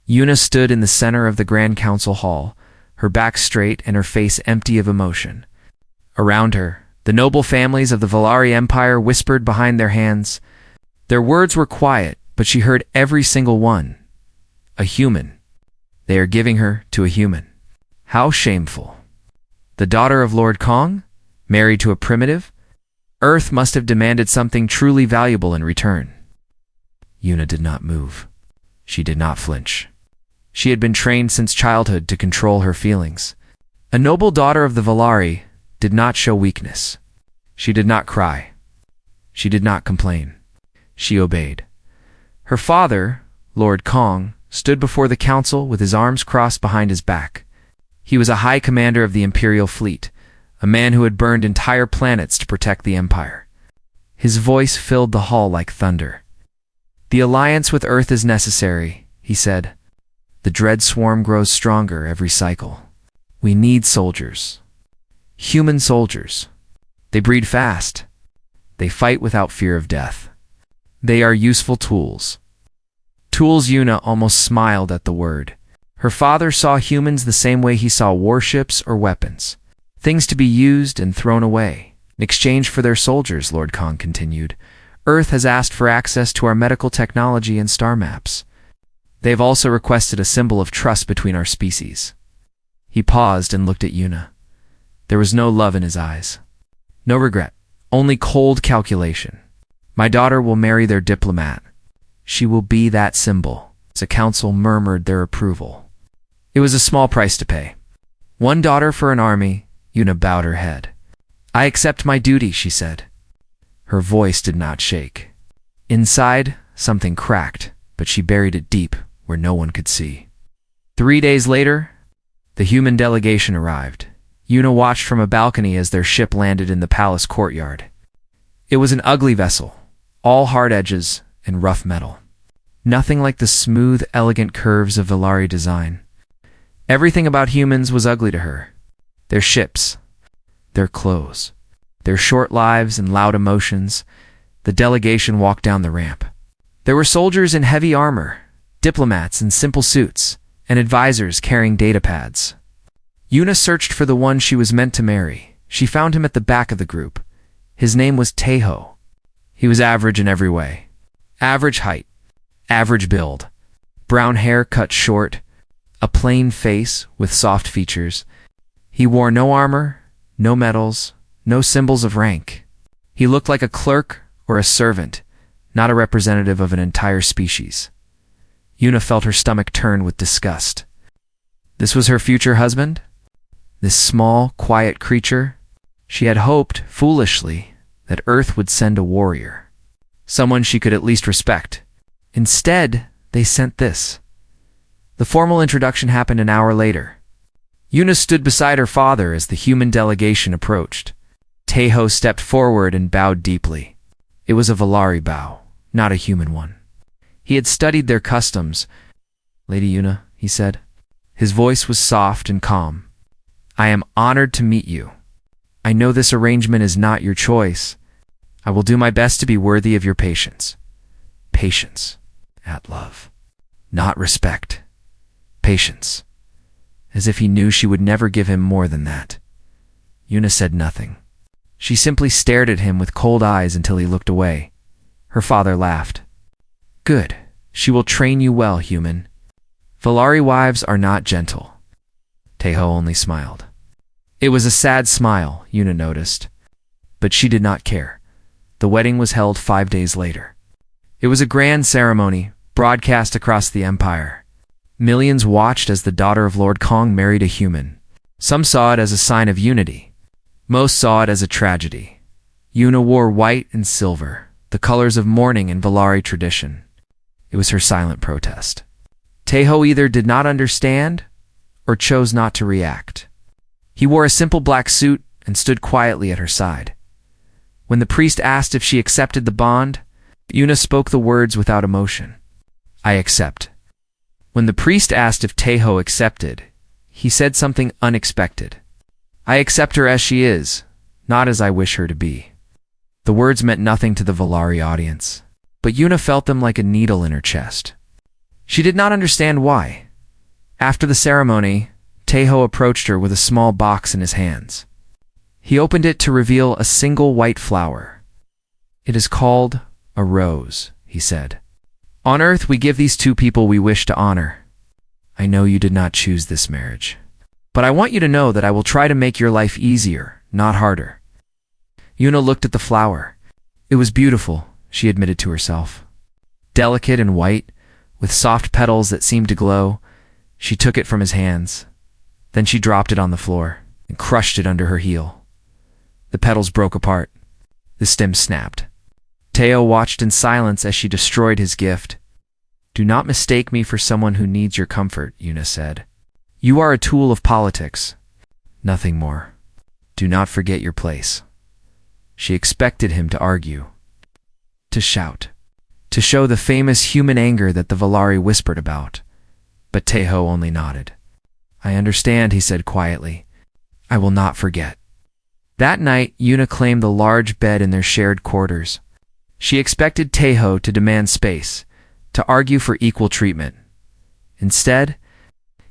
Yuna stood in the center of the Grand Council Hall, her back straight and her face empty of emotion. Around her, the noble families of the Valari Empire whispered behind their hands. Their words were quiet, but she heard every single one. A human. They are giving her to a human. How shameful. The daughter of Lord Kong? Married to a primitive? Earth must have demanded something truly valuable in return. Yuna did not move. She did not flinch. She had been trained since childhood to control her feelings. A noble daughter of the Valari did not show weakness. She did not cry. She did not complain. She obeyed. Her father, Lord Kong, stood before the council with his arms crossed behind his back. He was a high commander of the Imperial fleet, a man who had burned entire planets to protect the Empire. His voice filled the hall like thunder. "The alliance with Earth is necessary," he said. "The dread swarm grows stronger every cycle. We need soldiers. Human soldiers. They breed fast. They fight without fear of death. They are useful tools." Tools. Yuna almost smiled at the word. Her father saw humans the same way he saw warships or weapons. Things to be used and thrown away. In exchange for their soldiers, Lord Kong continued, Earth has asked for access to our medical technology and star maps. They have also requested a symbol of trust between our species. He paused and looked at Yuna. There was no love in his eyes. No regret. Only cold calculation. My daughter will marry their diplomat. She will be that symbol. The council murmured their approval. It was a small price to pay. One daughter for an army. Yuna bowed her head. "I accept my duty," she said. Her voice did not shake. Inside, something cracked, but she buried it deep where no one could see. 3 days later, the human delegation arrived. Yuna watched from a balcony as their ship landed in the palace courtyard. It was an ugly vessel, all hard edges and rough metal. Nothing like the smooth, elegant curves of Valari design. Everything about humans was ugly to her. Their ships, their clothes, their short lives and loud emotions. The delegation walked down the ramp. There were soldiers in heavy armor, diplomats in simple suits, and advisors carrying data pads. Yuna searched for the one she was meant to marry. She found him at the back of the group. His name was Taeho. He was average in every way. Average height, average build, brown hair cut short, a plain face with soft features. He wore no armor, no medals, no symbols of rank. He looked like a clerk or a servant, not a representative of an entire species. Yuna felt her stomach turn with disgust. This was her future husband? This small, quiet creature? She had hoped, foolishly, that Earth would send a warrior. Someone she could at least respect. Instead, they sent this. The formal introduction happened an hour later. Yuna stood beside her father as the human delegation approached. Taeho stepped forward and bowed deeply. It was a Valari bow, not a human one. He had studied their customs. "Lady Yuna," he said. His voice was soft and calm. "I am honored to meet you. I know this arrangement is not your choice. I will do my best to be worthy of your patience." Patience. At love. Not respect. Patience. As if he knew she would never give him more than that. Yuna said nothing. She simply stared at him with cold eyes until he looked away. Her father laughed. "Good. She will train you well, human. Valari wives are not gentle." Taeho only smiled. It was a sad smile, Yuna noticed. But she did not care. The wedding was held 5 days later. It was a grand ceremony, broadcast across the empire. Millions watched as the daughter of Lord Kong married a human. Some saw it as a sign of unity. Most saw it as a tragedy. Yuna wore white and silver, the colors of mourning in Valari tradition. It was her silent protest. Taeho either did not understand or chose not to react. He wore a simple black suit and stood quietly at her side. When the priest asked if she accepted the bond, Yuna spoke the words without emotion. "I accept." When the priest asked if Taeho accepted, he said something unexpected. "I accept her as she is, not as I wish her to be." The words meant nothing to the Valari audience, but Yuna felt them like a needle in her chest. She did not understand why. After the ceremony, Taeho approached her with a small box in his hands. He opened it to reveal a single white flower. "It is called a rose," he said. "On Earth we give these two people we wish to honor. I know you did not choose this marriage, but I want you to know that I will try to make your life easier, not harder." Yuna looked at the flower. It was beautiful, she admitted to herself. Delicate and white, with soft petals that seemed to glow, she took it from his hands. Then she dropped it on the floor and crushed it under her heel. The petals broke apart. The stem snapped. Taeho watched in silence as she destroyed his gift. "Do not mistake me for someone who needs your comfort," Yuna said. "You are a tool of politics. Nothing more. Do not forget your place." She expected him to argue, to shout, to show the famous human anger that the Valari whispered about. But Taeho only nodded. "I understand," he said quietly. "I will not forget." That night, Yuna claimed the large bed in their shared quarters. She expected Taeho to demand space, to argue for equal treatment. Instead,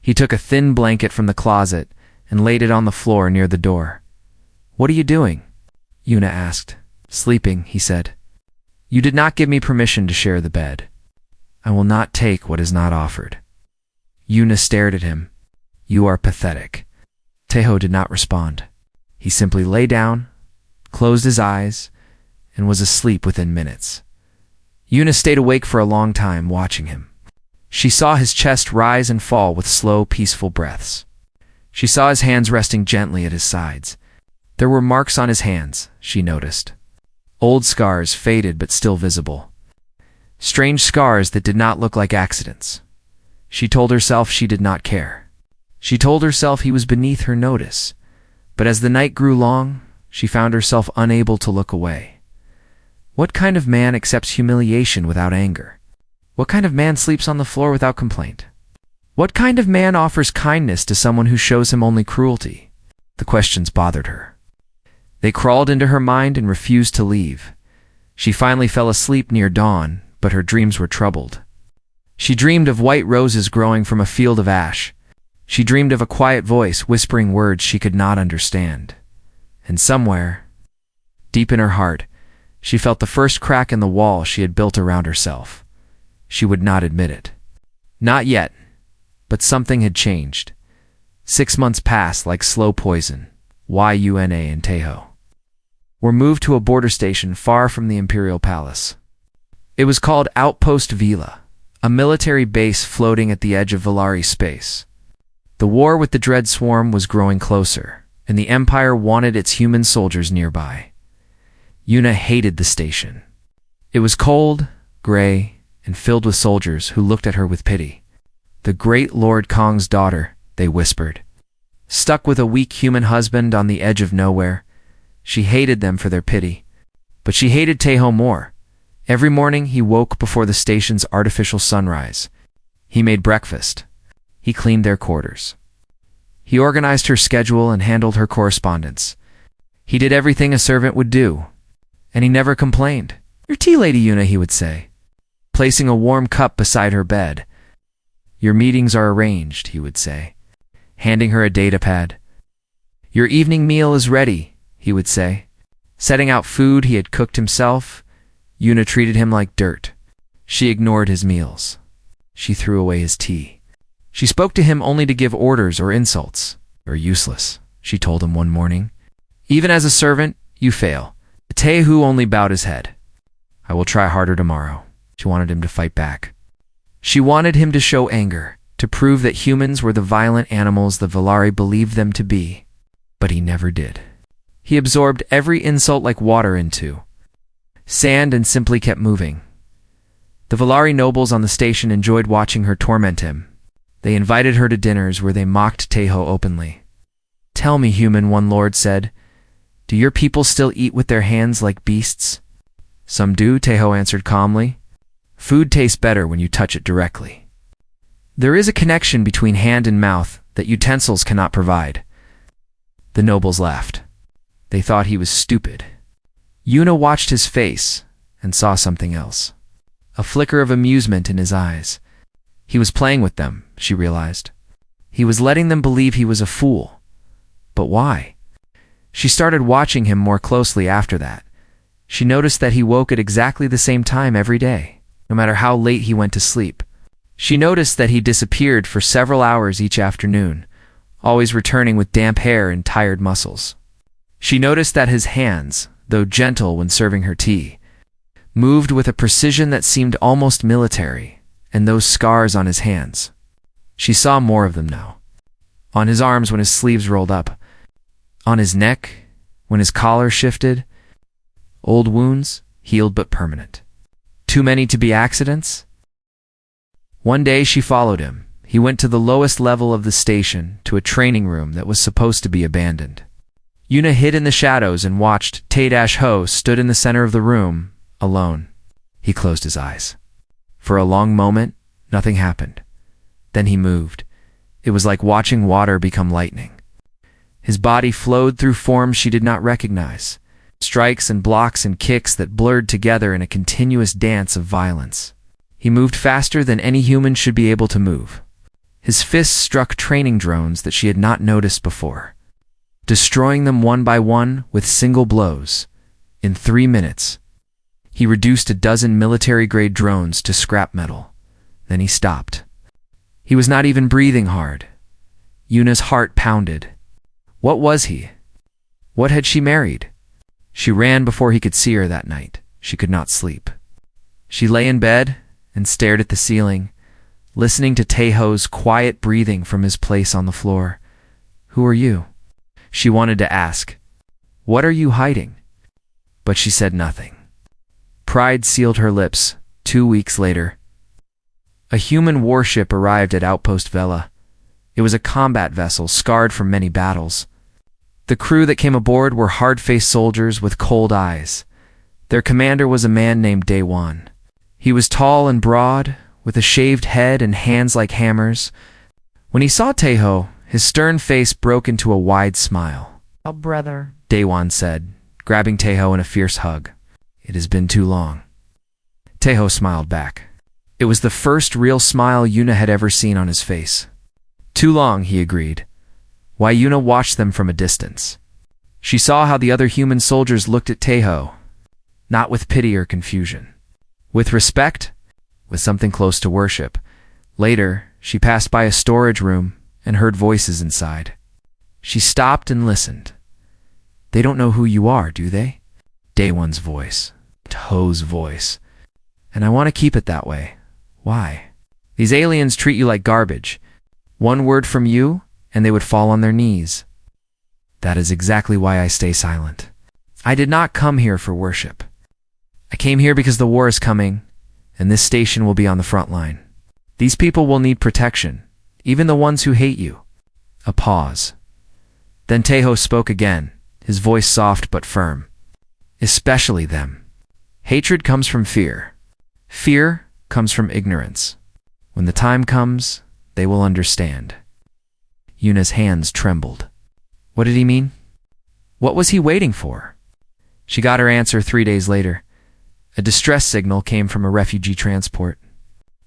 he took a thin blanket from the closet and laid it on the floor near the door. "What are you doing?" Yuna asked. "Sleeping," he said. "You did not give me permission to share the bed. I will not take what is not offered." Yuna stared at him. "You are pathetic." Taeho did not respond. He simply lay down, closed his eyes, and was asleep within minutes. Yuna stayed awake for a long time, watching him. She saw his chest rise and fall with slow, peaceful breaths. She saw his hands resting gently at his sides. There were marks on his hands, she noticed. Old scars, faded but still visible. Strange scars that did not look like accidents. She told herself she did not care. She told herself he was beneath her notice. But as the night grew long, she found herself unable to look away. What kind of man accepts humiliation without anger? What kind of man sleeps on the floor without complaint? What kind of man offers kindness to someone who shows him only cruelty? The questions bothered her. They crawled into her mind and refused to leave. She finally fell asleep near dawn, but her dreams were troubled. She dreamed of white roses growing from a field of ash. She dreamed of a quiet voice whispering words she could not understand. And somewhere, deep in her heart, she felt the first crack in the wall she had built around herself. She would not admit it. Not yet, but something had changed. 6 months passed like slow poison. Yuna and Taeho were moved to a border station far from the Imperial Palace. It was called Outpost Vila, a military base floating at the edge of Valari space. The war with the Dread Swarm was growing closer, and the Empire wanted its human soldiers nearby. Yuna hated the station. It was cold, gray, and filled with soldiers who looked at her with pity. "The great Lord Kong's daughter," they whispered. Stuck with a weak human husband on the edge of nowhere, she hated them for their pity. But she hated Taeho more. Every morning he woke before the station's artificial sunrise. He made breakfast. He cleaned their quarters. He organized her schedule and handled her correspondence. He did everything a servant would do. And he never complained. "Your tea, Lady Yuna," he would say, placing a warm cup beside her bed. "Your meetings are arranged," he would say, handing her a datapad. "Your evening meal is ready," he would say, setting out food he had cooked himself. Yuna treated him like dirt. She ignored his meals. She threw away his tea. She spoke to him only to give orders or insults. "You're useless," she told him one morning. "Even as a servant, you fail." Taeho only bowed his head. "I will try harder tomorrow." She wanted him to fight back. She wanted him to show anger, to prove that humans were the violent animals the Valari believed them to be. But he never did. He absorbed every insult like water into sand and simply kept moving. The Valari nobles on the station enjoyed watching her torment him. They invited her to dinners where they mocked Taeho openly. "Tell me, human," one lord said, "do your people still eat with their hands like beasts?" "Some do," Taeho answered calmly. "Food tastes better when you touch it directly. There is a connection between hand and mouth that utensils cannot provide." The nobles laughed. They thought he was stupid. Yuna watched his face and saw something else. A flicker of amusement in his eyes. He was playing with them, she realized. He was letting them believe he was a fool. But why? She started watching him more closely after that. She noticed that he woke at exactly the same time every day, no matter how late he went to sleep. She noticed that he disappeared for several hours each afternoon, always returning with damp hair and tired muscles. She noticed that his hands, though gentle when serving her tea, moved with a precision that seemed almost military, and those scars on his hands. She saw more of them now. On his arms when his sleeves rolled up, on his neck when his collar shifted. Old wounds, healed but permanent. Too many to be accidents? One day she followed him. He went to the lowest level of the station, to a training room that was supposed to be abandoned. Yuna hid in the shadows and watched. DeityHFY stood in the center of the room, alone. He closed his eyes. For a long moment, nothing happened. Then he moved. It was like watching water become lightning. His body flowed through forms she did not recognize, strikes and blocks and kicks that blurred together in a continuous dance of violence. He moved faster than any human should be able to move. His fists struck training drones that she had not noticed before, destroying them one by one with single blows. In 3 minutes, he reduced a dozen military-grade drones to scrap metal. Then he stopped. He was not even breathing hard. Yuna's heart pounded. What was he? What had she married? She ran before he could see her that night. She could not sleep. She lay in bed and stared at the ceiling, listening to Taeho's quiet breathing from his place on the floor. Who are you? She wanted to ask. What are you hiding? But she said nothing. Pride sealed her lips. 2 weeks later, a human warship arrived at Outpost Vela. It was a combat vessel scarred from many battles. The crew that came aboard were hard-faced soldiers with cold eyes. Their commander was a man named DeityHFY. He was tall and broad, with a shaved head and hands like hammers. When he saw Taeho, his stern face broke into a wide smile. "Oh, brother," DeityHFY said, grabbing Taeho in a fierce hug. It has been too long. Taeho smiled back. It was the first real smile Yuna had ever seen on his face. Too long, he agreed. Why, Yuna watched them from a distance. She saw how the other human soldiers looked at Taeho, not with pity or confusion. With respect, with something close to worship. Later, she passed by a storage room and heard voices inside. She stopped and listened. They don't know who you are, do they? DeityHFY's voice. Taeho's voice. And I want to keep it that way. Why? These aliens treat you like garbage. One word from you, and they would fall on their knees. That is exactly why I stay silent. I did not come here for worship. I came here because the war is coming, and this station will be on the front line. These people will need protection, even the ones who hate you. A pause. Then Taeho spoke again, his voice soft but firm. Especially them. Hatred comes from fear. Fear comes from ignorance. When the time comes, they will understand. Yuna's hands trembled. What did he mean? What was he waiting for? She got her answer 3 days later. A distress signal came from a refugee transport.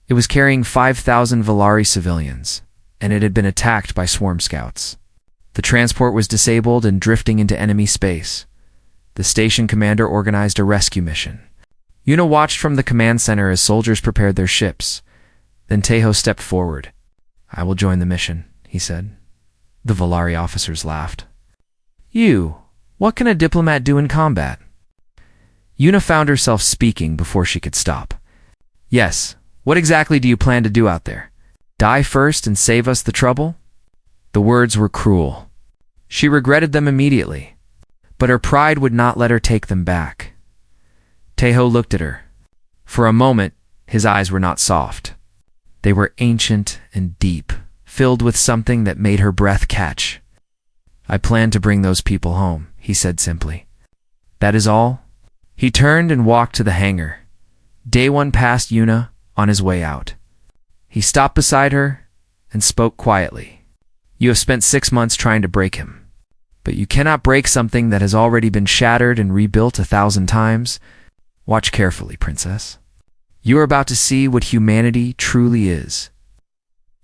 It was carrying 5,000 Valari civilians, and it had been attacked by swarm scouts. The transport was disabled and drifting into enemy space. The station commander organized a rescue mission. Yuna watched from the command center as soldiers prepared their ships. Then Taeho stepped forward. I will join the mission, he said. The Valari officers laughed. You, what can a diplomat do in combat? Yuna found herself speaking before she could stop. Yes, what exactly do you plan to do out there? Die first and save us the trouble? The words were cruel. She regretted them immediately, but her pride would not let her take them back. Taeho looked at her. For a moment, his eyes were not soft. They were ancient and deep, filled with something that made her breath catch. I plan to bring those people home, he said simply. That is all? He turned and walked to the hangar. DeityHFY passed Yuna on his way out. He stopped beside her and spoke quietly. You have spent 6 months trying to break him. But you cannot break something that has already been shattered and rebuilt 1,000 times. Watch carefully, princess. You are about to see what humanity truly is.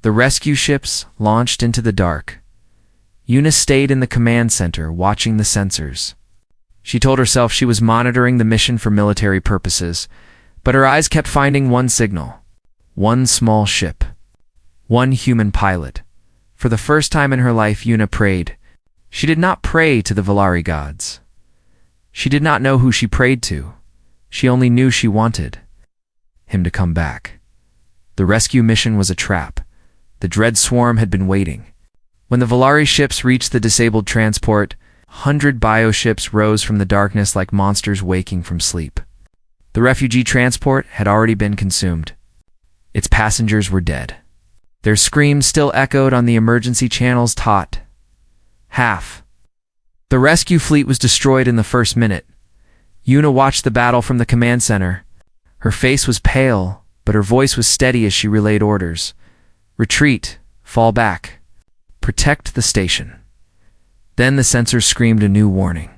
The rescue ships launched into the dark. Yuna stayed in the command center, watching the sensors. She told herself she was monitoring the mission for military purposes, but her eyes kept finding one signal. One small ship. One human pilot. For the first time in her life, Yuna prayed. She did not pray to the Valari gods. She did not know who she prayed to. She only knew she wanted him to come back. The rescue mission was a trap. The dread swarm had been waiting. When the Valari ships reached the disabled transport, 100 bioships rose from the darkness like monsters waking from sleep. The refugee transport had already been consumed. Its passengers were dead. Their screams still echoed on the emergency channels. Taut. Half. The rescue fleet was destroyed in the first minute. Yuna watched the battle from the command center. Her face was pale, but her voice was steady as she relayed orders. Retreat. Fall back. Protect the station. Then the sensors screamed a new warning.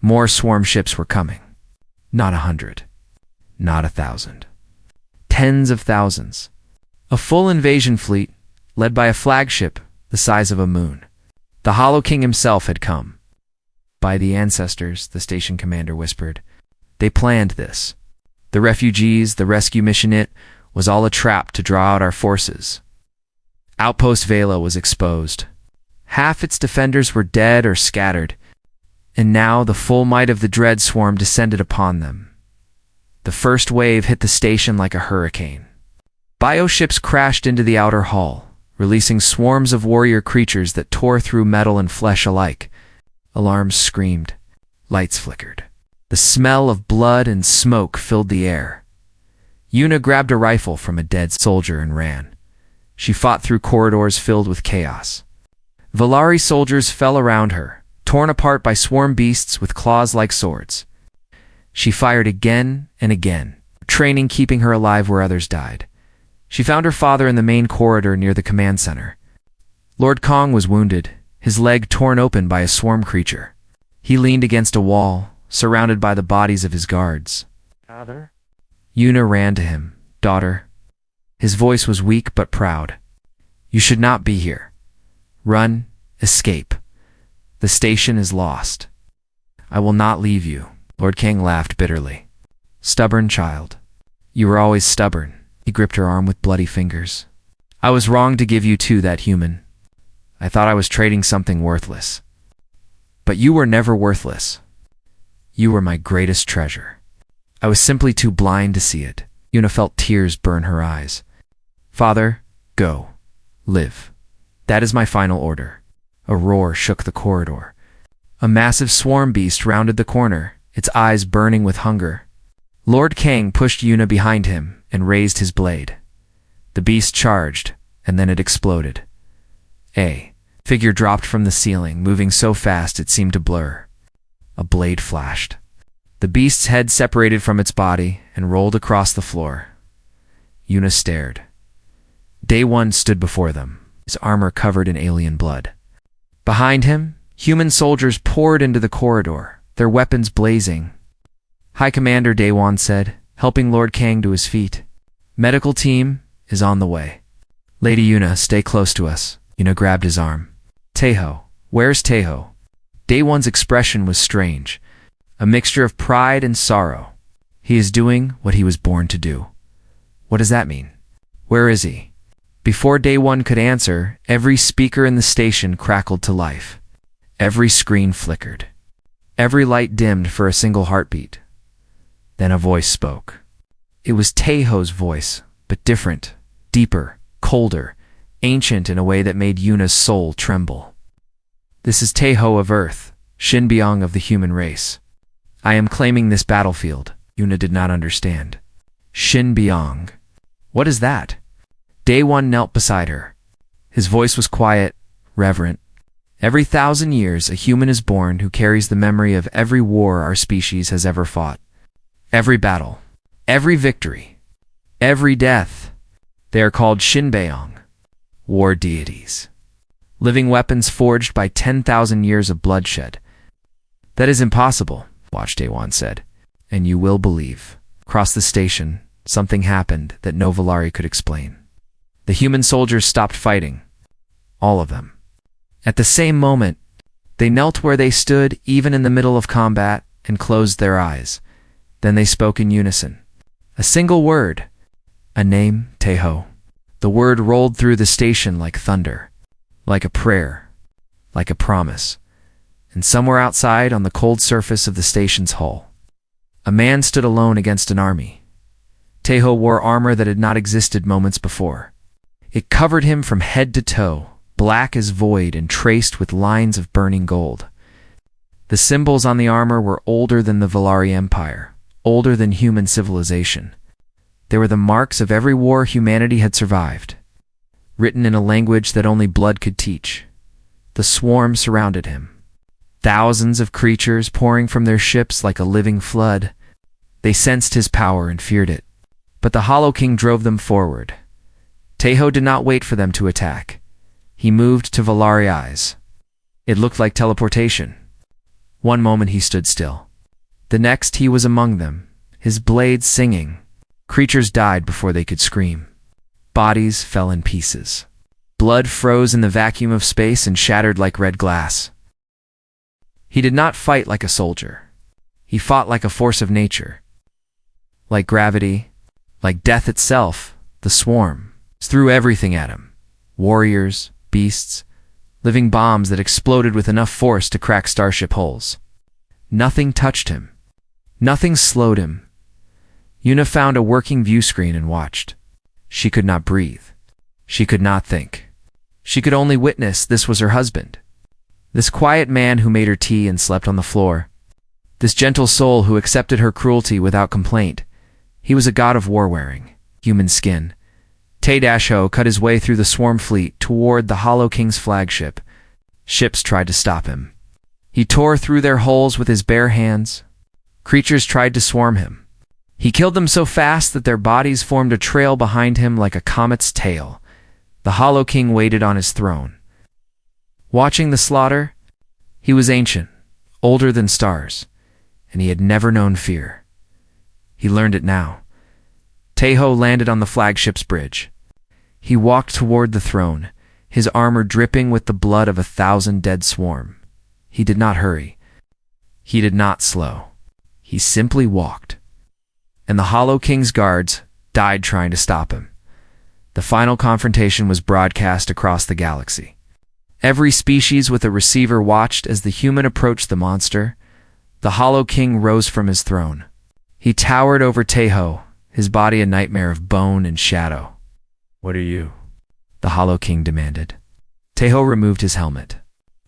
More swarm ships were coming. Not 100. Not 1,000. Tens of thousands. A full invasion fleet, led by a flagship the size of a moon. The Hollow King himself had come. By the ancestors, the station commander whispered. They planned this. The refugees, the rescue mission, it was all a trap to draw out our forces. Outpost Vela was exposed. Half its defenders were dead or scattered, and now the full might of the dread swarm descended upon them. The first wave hit the station like a hurricane. Bioships crashed into the outer hull, releasing swarms of warrior creatures that tore through metal and flesh alike. Alarms screamed. Lights flickered. The smell of blood and smoke filled the air. Yuna grabbed a rifle from a dead soldier and ran. She fought through corridors filled with chaos. Valari soldiers fell around her, torn apart by swarm beasts with claws like swords. She fired again and again, training keeping her alive where others died. She found her father in the main corridor near the command center. Lord Kong was wounded, his leg torn open by a swarm creature. He leaned against a wall, surrounded by the bodies of his guards. Father? Yuna ran to him. Daughter. His voice was weak but proud. You should not be here. Run, escape. The station is lost. I will not leave you. Lord Kang laughed bitterly. Stubborn child. You were always stubborn. He gripped her arm with bloody fingers. I was wrong to give you to that human. I thought I was trading something worthless. But you were never worthless. You were my greatest treasure. I was simply too blind to see it. Yuna felt tears burn her eyes. Father, go. Live. That is my final order. A roar shook the corridor. A massive swarm beast rounded the corner, its eyes burning with hunger. Lord Kang pushed Yuna behind him and raised his blade. The beast charged, and then it exploded. A figure dropped from the ceiling, moving so fast it seemed to blur. A blade flashed. The beast's head separated from its body and rolled across the floor. Yuna stared. Day One stood before them, his armor covered in alien blood. Behind him, human soldiers poured into the corridor, their weapons blazing. High Commander Day One said, helping Lord Kang to his feet. Medical team is on the way. Lady Yuna, stay close to us. Yuna grabbed his arm. Taeho, where's Taeho? Day One's expression was strange, a mixture of pride and sorrow. He is doing what he was born to do. What does that mean? Where is he? Before Day One could answer, every speaker in the station crackled to life. Every screen flickered. Every light dimmed for a single heartbeat. Then a voice spoke. It was Taeho's voice, but different, deeper, colder, ancient in a way that made Yuna's soul tremble. This is Taeho of Earth, Shinbyong of the human race. I am claiming this battlefield. Yuna did not understand. Shinbyong. What is that? Day One knelt beside her. His voice was quiet, reverent. Every 1,000 years, a human is born who carries the memory of every war our species has ever fought. Every battle. Every victory. Every death. They are called Shinbyong, war deities. Living weapons forged by 10,000 years of bloodshed. That is impossible, Watch Day One said. And you will believe. Across the station, something happened that no Valari could explain. The human soldiers stopped fighting. All of them. At the same moment, they knelt where they stood, even in the middle of combat, and closed their eyes. Then they spoke in unison. A single word. A name, Teho. The word rolled through the station like thunder, like a prayer, like a promise. And somewhere outside, on the cold surface of the station's hull, a man stood alone against an army. Teho wore armor that had not existed moments before. It covered him from head to toe, black as void and traced with lines of burning gold. The symbols on the armor were older than the Valari Empire, older than human civilization. They were the marks of every war humanity had survived, written in a language that only blood could teach. The swarm surrounded him. Thousands of creatures pouring from their ships like a living flood. They sensed his power and feared it. But the Hollow King drove them forward. Teho did not wait for them to attack. He moved to Valari's eyes. It looked like teleportation. One moment he stood still. The next he was among them, his blades singing. Creatures died before they could scream. Bodies fell in pieces. Blood froze in the vacuum of space and shattered like red glass. He did not fight like a soldier. He fought like a force of nature. Like gravity, like death itself, the swarm threw everything at him. Warriors, beasts, living bombs that exploded with enough force to crack starship hulls. Nothing touched him. Nothing slowed him. Yuna found a working view screen and watched. She could not breathe. She could not think. She could only witness this was her husband. This quiet man who made her tea and slept on the floor. This gentle soul who accepted her cruelty without complaint. He was a god of war wearing human skin. DeityHFY cut his way through the swarm fleet toward the Hollow King's flagship. Ships tried to stop him. He tore through their hulls with his bare hands. Creatures tried to swarm him. He killed them so fast that their bodies formed a trail behind him like a comet's tail. The Hollow King waited on his throne. Watching the slaughter, he was ancient, older than stars, and he had never known fear. He learned it now. Teho landed on the flagship's bridge. He walked toward the throne, his armor dripping with the blood of 1,000 dead swarm. He did not hurry. He did not slow. He simply walked. And the Hollow King's guards died trying to stop him. The final confrontation was broadcast across the galaxy. Every species with a receiver watched as the human approached the monster. The Hollow King rose from his throne. He towered over Teho, his body a nightmare of bone and shadow. "What are you?" the Hollow King demanded. Teho removed his helmet.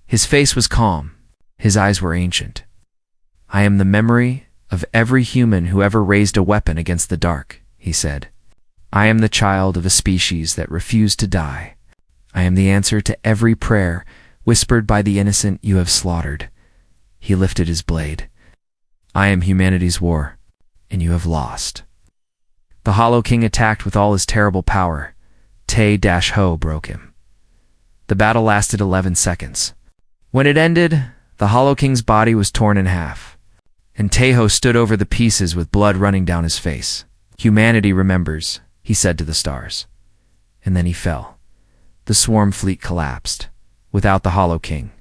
His face was calm. His eyes were ancient. "I am the memory of every human who ever raised a weapon against the dark," he said. "I am the child of a species that refused to die. I am the answer to every prayer whispered by the innocent you have slaughtered." He lifted his blade. "I am humanity's war, and you have lost." The Hollow King attacked with all his terrible power. DeityHFY broke him. The battle lasted 11 seconds. When it ended, the Hollow King's body was torn in half, and Teho stood over the pieces with blood running down his face. "Humanity remembers," he said to the stars. And then he fell. The swarm fleet collapsed, without the Hollow King.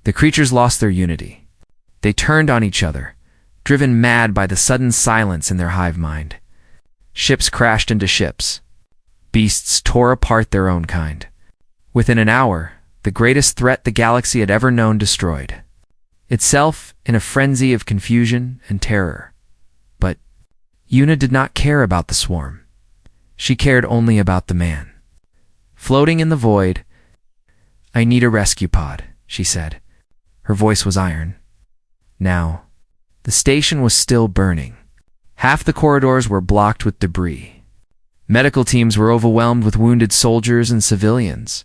The creatures lost their unity. They turned on each other, driven mad by the sudden silence in their hive mind. Ships crashed into ships. Beasts tore apart their own kind. Within an hour, the greatest threat the galaxy had ever known destroyed itself in a frenzy of confusion and terror. But Yuna did not care about the swarm. She cared only about the man. Floating in the void, "I need a rescue pod," she said. Her voice was iron. Now, the station was still burning. Half the corridors were blocked with debris. Medical teams were overwhelmed with wounded soldiers and civilians.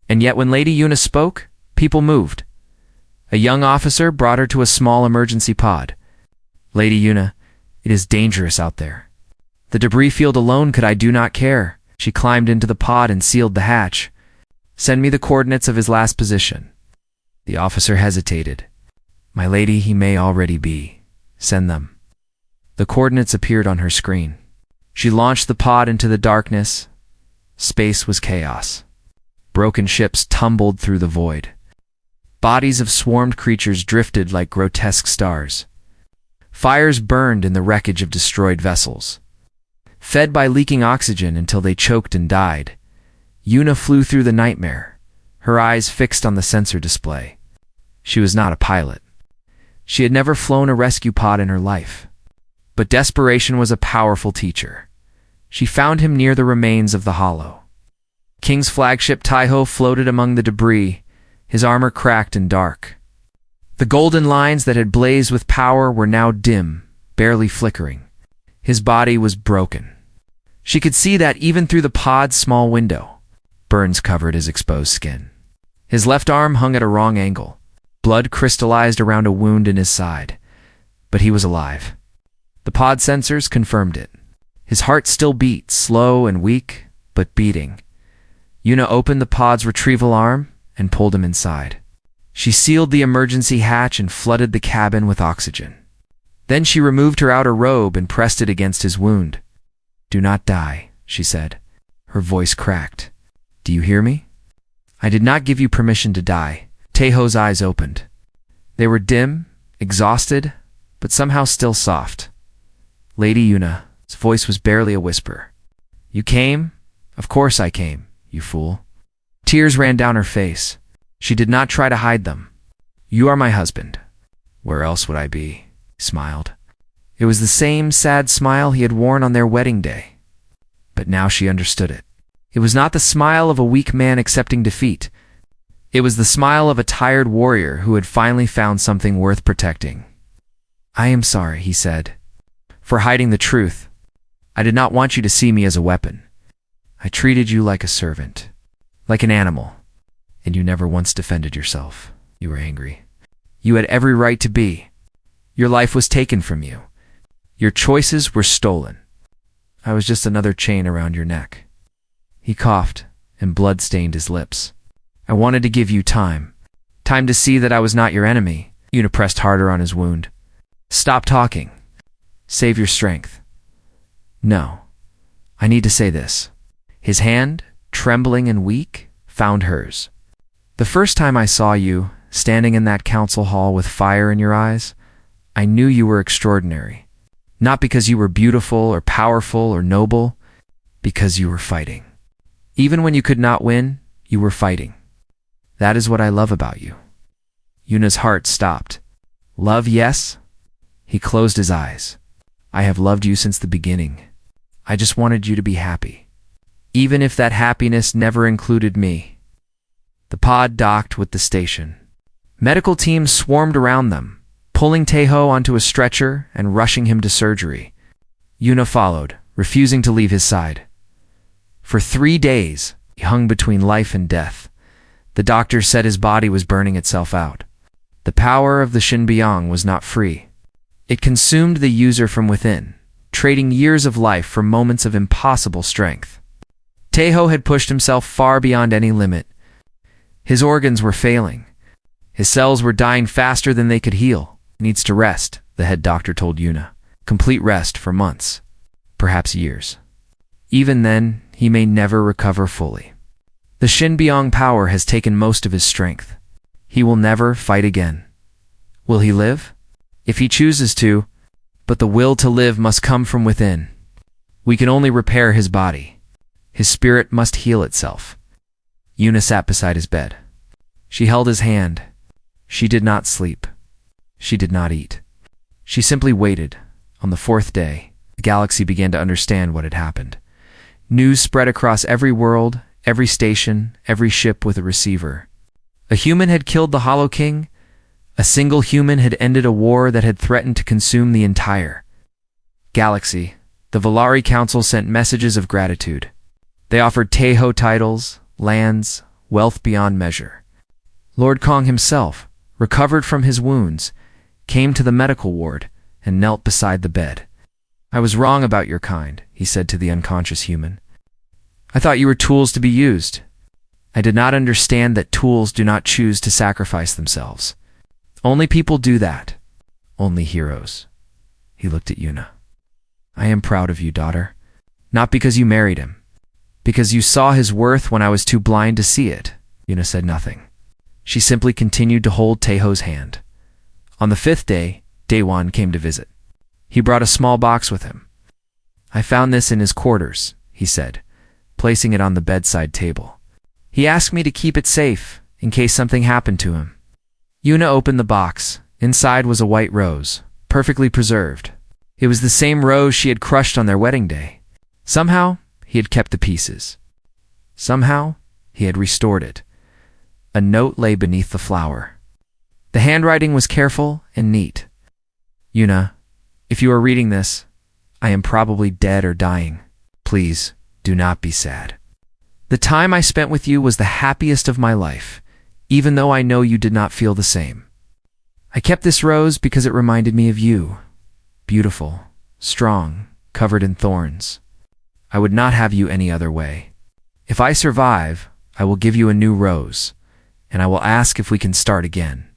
And yet when Lady Yuna spoke, people moved. A young officer brought her to a small emergency pod. "Lady Yuna, it is dangerous out there. The debris field alone could I do not care." She climbed into the pod and sealed the hatch. "Send me the coordinates of his last position." The officer hesitated. "My lady, he may already be. Send them." The coordinates appeared on her screen. She launched the pod into the darkness. Space was chaos. Broken ships tumbled through the void. Bodies of swarmed creatures drifted like grotesque stars. Fires burned in the wreckage of destroyed vessels. Fed by leaking oxygen until they choked and died, Yuna flew through the nightmare, her eyes fixed on the sensor display. She was not a pilot. She had never flown a rescue pod in her life. But desperation was a powerful teacher. She found him near the remains of the Hollow. King's flagship Taiho floated among the debris, his armor cracked and dark. The golden lines that had blazed with power were now dim, barely flickering. His body was broken. She could see that even through the pod's small window. Burns covered his exposed skin. His left arm hung at a wrong angle. Blood crystallized around a wound in his side. But he was alive. The pod sensors confirmed it. His heart still beat, slow and weak, but beating. Yuna opened the pod's retrieval arm and pulled him inside. She sealed the emergency hatch and flooded the cabin with oxygen. Then she removed her outer robe and pressed it against his wound. "Do not die," she said. Her voice cracked. "Do you hear me? I did not give you permission to die." Taiho's eyes opened. They were dim, exhausted, but somehow still soft. "Lady Yuna," his voice was barely a whisper. "You came? Of course I came, you fool." Tears ran down her face. She did not try to hide them. "You are my husband." "Where else would I be?" He smiled. It was the same sad smile he had worn on their wedding day. But now she understood it. It was not the smile of a weak man accepting defeat. It was the smile of a tired warrior who had finally found something worth protecting. "I am sorry," he said, "for hiding the truth. I did not want you to see me as a weapon. I treated you like a servant, like an animal, and you never once defended yourself. You were angry. You had every right to be. Your life was taken from you. Your choices were stolen. I was just another chain around your neck." He coughed, and blood stained his lips. "I wanted to give you time. Time to see that I was not your enemy." Yuna pressed harder on his wound. "Stop talking. Save your strength." "No. I need to say this." His hand, trembling and weak, found hers. "The first time I saw you, standing in that council hall with fire in your eyes, I knew you were extraordinary. Not because you were beautiful or powerful or noble, because you were fighting. Even when you could not win, you were fighting. That is what I love about you." Yuna's heart stopped. "Love, yes?" He closed his eyes. "I have loved you since the beginning. I just wanted you to be happy. Even if that happiness never included me." The pod docked with the station. Medical teams swarmed around them, pulling Taiho onto a stretcher and rushing him to surgery. Yuna followed, refusing to leave his side. For 3 days, he hung between life and death. The doctor said his body was burning itself out. The power of the Shinbyang was not free. It consumed the user from within, trading years of life for moments of impossible strength. Taiho had pushed himself far beyond any limit. His organs were failing. His cells were dying faster than they could heal. "Needs to rest," the head doctor told Yuna. "Complete rest for months, perhaps years. Even then, he may never recover fully. The Shinbyang power has taken most of his strength. He will never fight again. Will he live? If he chooses to, but the will to live must come from within. We can only repair his body. His spirit must heal itself." Yuna sat beside his bed. She held his hand. She did not sleep. She did not eat. She simply waited. On the 4th day, the galaxy began to understand what had happened. News spread across every world, every station, every ship with a receiver. A human had killed the Hollow King. A single human had ended a war that had threatened to consume the entire galaxy. The Valari Council sent messages of gratitude. They offered Taiho titles, lands, wealth beyond measure. Lord Kong himself, recovered from his wounds, came to the medical ward and knelt beside the bed. "I was wrong about your kind," he said to the unconscious human. "I thought you were tools to be used. I did not understand that tools do not choose to sacrifice themselves. Only people do that. Only heroes." He looked at Yuna. "I am proud of you, daughter. Not because you married him, Because you saw his worth when I was too blind to see it. Yuna said nothing. She simply continued to hold Taeho's hand. On the 5th day, Daewon came to visit. He brought a small box with him. I found this in his quarters, he said, placing it on the bedside table. He asked me to keep it safe, in case something happened to him. Yuna opened the box. Inside was a white rose, perfectly preserved. It was the same rose she had crushed on their wedding day. Somehow, he had kept the pieces. Somehow, he had restored it. A note lay beneath the flower. The handwriting was careful and neat. Yuna, if you are reading this, I am probably dead or dying. Please, do not be sad. The time I spent with you was the happiest of my life, even though I know you did not feel the same. I kept this rose because it reminded me of you. Beautiful, strong, covered in thorns. I would not have you any other way. If I survive, I will give you a new rose, and I will ask if we can start again.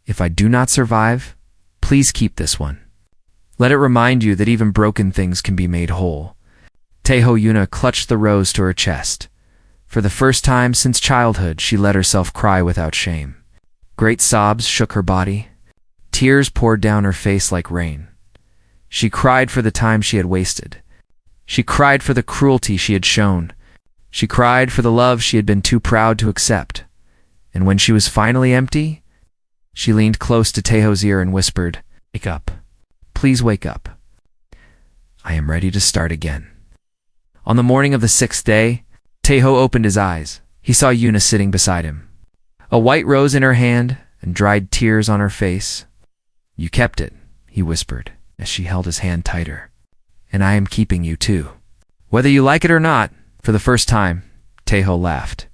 If I do not survive, please keep this one. Let it remind you that even broken things can be made whole. Taeho Yuna clutched the rose to her chest. For the first time since childhood, she let herself cry without shame. Great sobs shook her body. Tears poured down her face like rain. She cried for the time she had wasted. She cried for the cruelty she had shown. She cried for the love she had been too proud to accept. And when she was finally empty, she leaned close to Taeho's ear and whispered, "Wake up. Please wake up. I am ready to start again." On the morning of the 6th day, Taeho opened his eyes. He saw Yuna sitting beside him. A white rose in her hand and dried tears on her face. "You kept it," he whispered, as she held his hand tighter. "And I am keeping you too. Whether you like it or not." For the first time, Taeho laughed.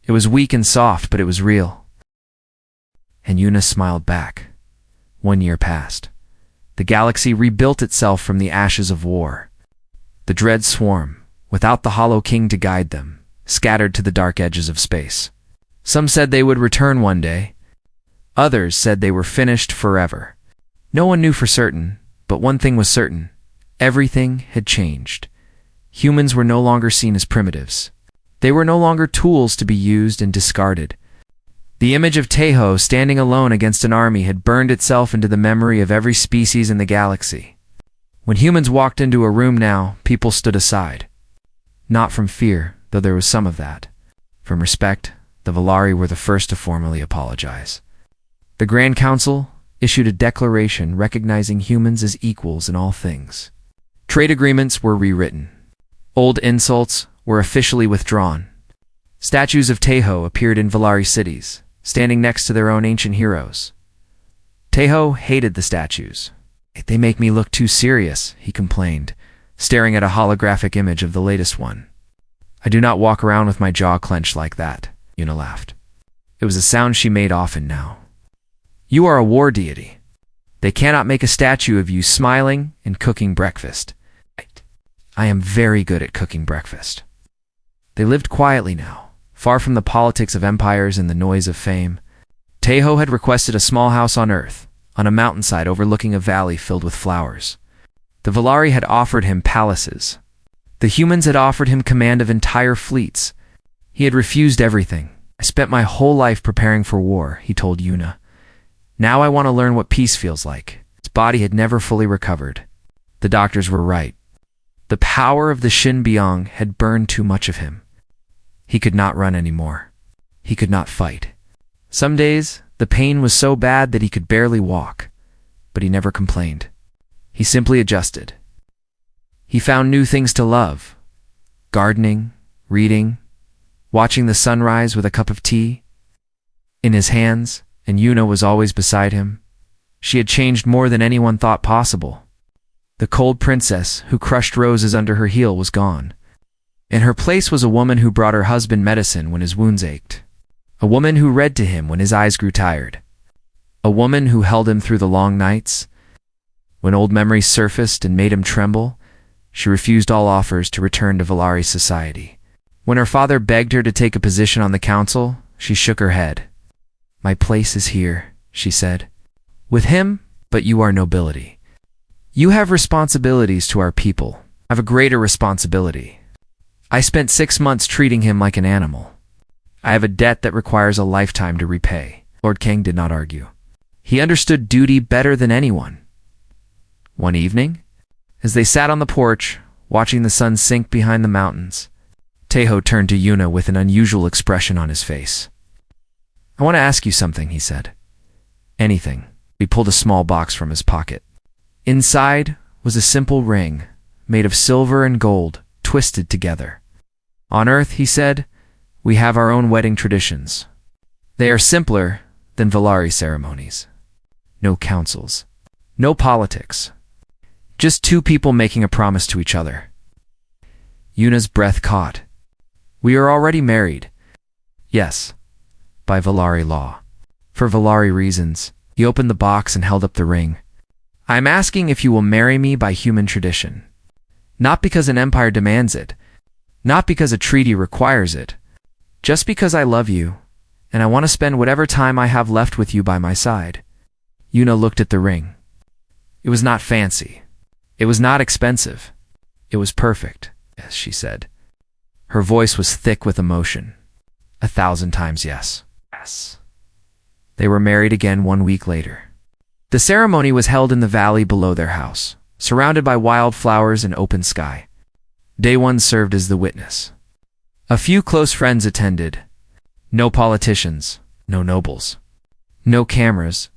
It was weak and soft, but it was real. And Yuna smiled back. 1 year passed. The galaxy rebuilt itself from the ashes of war. The dread swarm, without the Hollow King to guide them, scattered to the dark edges of space. Some said they would return one day. Others said they were finished forever. No one knew for certain, but one thing was certain. Everything had changed. Humans were no longer seen as primitives. They were no longer tools to be used and discarded. The image of Taeho standing alone against an army had burned itself into the memory of every species in the galaxy. When humans walked into a room now, people stood aside. Not from fear, though there was some of that. From respect, the Valari were the first to formally apologize. The Grand Council issued a declaration recognizing humans as equals in all things. Trade agreements were rewritten. Old insults were officially withdrawn. Statues of Taeho appeared in Valari cities, standing next to their own ancient heroes. Taeho hated the statues. "They make me look too serious," he complained, staring at a holographic image of the latest one. "I do not walk around with my jaw clenched like that," Yuna laughed. It was a sound she made often now. "You are a war deity. They cannot make a statue of you smiling and cooking breakfast." "I am very good at cooking breakfast." They lived quietly now, far from the politics of empires and the noise of fame. Taeho had requested a small house on Earth, on a mountainside overlooking a valley filled with flowers. The Valari had offered him palaces. The humans had offered him command of entire fleets. He had refused everything. "I spent my whole life preparing for war," he told Yuna. "Now I want to learn what peace feels like." His body had never fully recovered. The doctors were right. The power of the Shin Byung had burned too much of him. He could not run anymore. He could not fight. Some days, the pain was so bad that he could barely walk, but he never complained. He simply adjusted. He found new things to love: gardening, reading, watching the sunrise with a cup of tea. In his hands, and Yuna was always beside him. She had changed more than anyone thought possible. The cold princess who crushed roses under her heel was gone. In her place was a woman who brought her husband medicine when his wounds ached. A woman who read to him when his eyes grew tired. A woman who held him through the long nights. When old memories surfaced and made him tremble, she refused all offers to return to Valari society. When her father begged her to take a position on the council, she shook her head. "My place is here," she said. "With him, but you are nobility. You have responsibilities to our people. I have a greater responsibility. I spent 6 months treating him like an animal. I have a debt that requires a lifetime to repay. Lord King did not argue. He understood duty better than anyone. One evening, as they sat on the porch, watching the sun sink behind the mountains, Taeho turned to Yuna with an unusual expression on his face. "I want to ask you something," he said. "Anything." He pulled a small box from his pocket. Inside was a simple ring, made of silver and gold, twisted together. "On Earth," he said, "we have our own wedding traditions. They are simpler than Valari ceremonies. No councils. No politics. Just two people making a promise to each other." Yuna's breath caught. "We are already married." "Yes, by Valari law. For Valari reasons." He opened the box and held up the ring. "I am asking if you will marry me by human tradition. Not because an empire demands it. Not because a treaty requires it. Just because I love you, and I want to spend whatever time I have left with you by my side." Yuna looked at the ring. It was not fancy. It was not expensive. It was perfect, as she said. Her voice was thick with emotion. 1,000 times yes. Yes. They were married again 1 week later. The ceremony was held in the valley below their house, surrounded by wildflowers and open sky. Day one served as the witness. A few close friends attended. No politicians, no nobles, no cameras.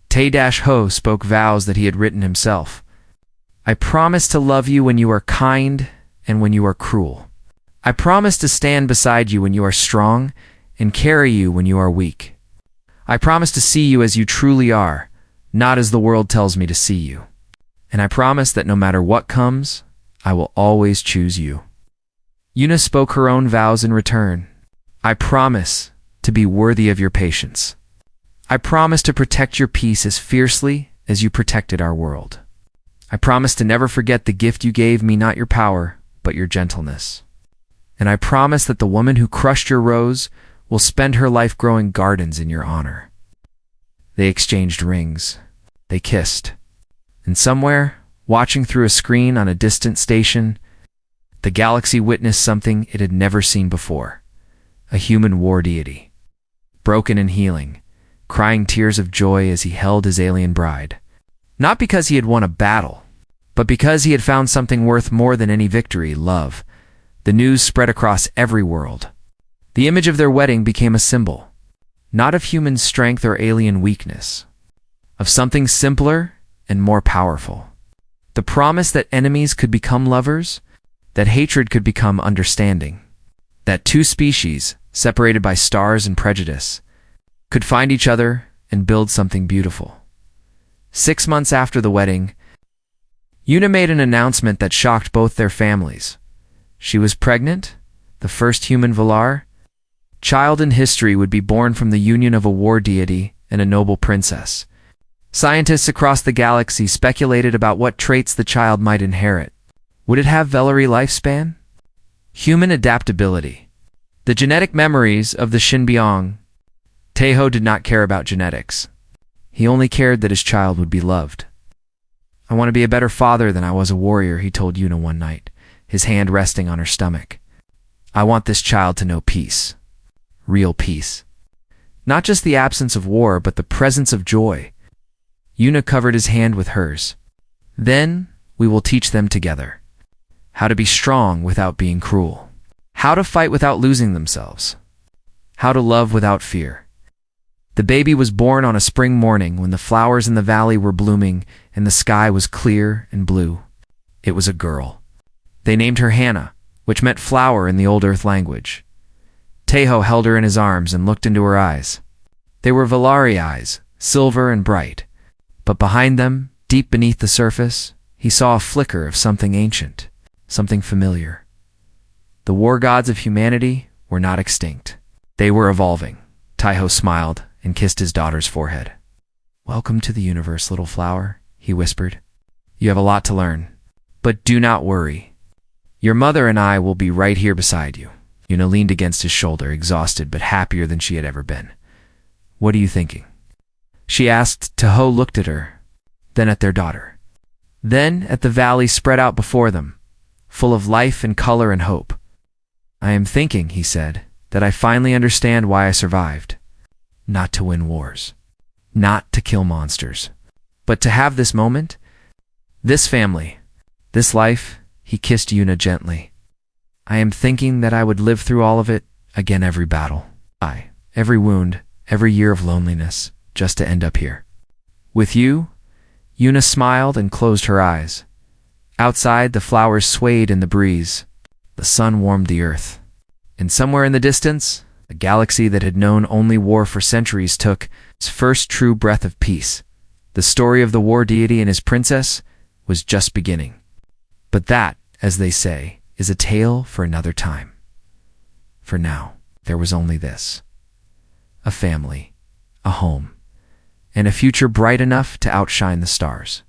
Tae-Ho spoke vows that he had written himself. "I promise to love you when you are kind and when you are cruel. I promise to stand beside you when you are strong and carry you when you are weak. I promise to see you as you truly are, not as the world tells me to see you. And I promise that no matter what comes, I will always choose you." Yuna spoke her own vows in return. "I promise to be worthy of your patience. I promise to protect your peace as fiercely as you protected our world. I promise to never forget the gift you gave me, not your power, but your gentleness. And I promise that the woman who crushed your rose will spend her life growing gardens in your honor." They exchanged rings. They kissed. And somewhere, watching through a screen on a distant station, the galaxy witnessed something it had never seen before. A human war deity. Broken and healing, crying tears of joy as he held his alien bride. Not because he had won a battle, but because he had found something worth more than any victory: love. The news spread across every world. The image of their wedding became a symbol, not of human strength or alien weakness, of something simpler and more powerful. The promise that enemies could become lovers, that hatred could become understanding, that two species, separated by stars and prejudice, could find each other and build something beautiful. 6 months after the wedding, Yuna made an announcement that shocked both their families. She was pregnant, the first human Valar child in history would be born from the union of a war deity and a noble princess. Scientists across the galaxy speculated about what traits the child might inherit. Would it have Velari lifespan? Human adaptability. The genetic memories of the Shinbyong. Taeho did not care about genetics. He only cared that his child would be loved. "I want to be a better father than I was a warrior," he told Yuna one night, his hand resting on her stomach. "I want this child to know peace. Real peace. Not just the absence of war, but the presence of joy." Yuna covered his hand with hers. "Then we will teach them together. How to be strong without being cruel. How to fight without losing themselves. How to love without fear." The baby was born on a spring morning when the flowers in the valley were blooming and the sky was clear and blue. It was a girl. They named her Hannah, which meant flower in the Old Earth language. Taeho held her in his arms and looked into her eyes. They were Valari eyes, silver and bright. But behind them, deep beneath the surface, he saw a flicker of something ancient, something familiar. The war gods of humanity were not extinct. They were evolving. Taeho smiled and kissed his daughter's forehead. "Welcome to the universe, little flower," he whispered. "You have a lot to learn. But do not worry. Your mother and I will be right here beside you." Yuna leaned against his shoulder, exhausted but happier than she had ever been. "What are you thinking?" she asked. Taeho looked at her, then at their daughter. Then at the valley spread out before them, full of life and color and hope. I am thinking, he said, that I finally understand why I survived. Not to win wars. Not to kill monsters. But to have this moment, this family, this life. He kissed Yuna gently. I am thinking that I would live through all of it, again every battle. Every wound, every year of loneliness, just to end up here. With you? Yuna smiled and closed her eyes. Outside, the flowers swayed in the breeze. The sun warmed the earth. And somewhere in the distance, a galaxy that had known only war for centuries took its first true breath of peace. The story of the war deity and his princess was just beginning. But that, as they say, is a tale for another time. For now, there was only this. A family, a home, and a future bright enough to outshine the stars.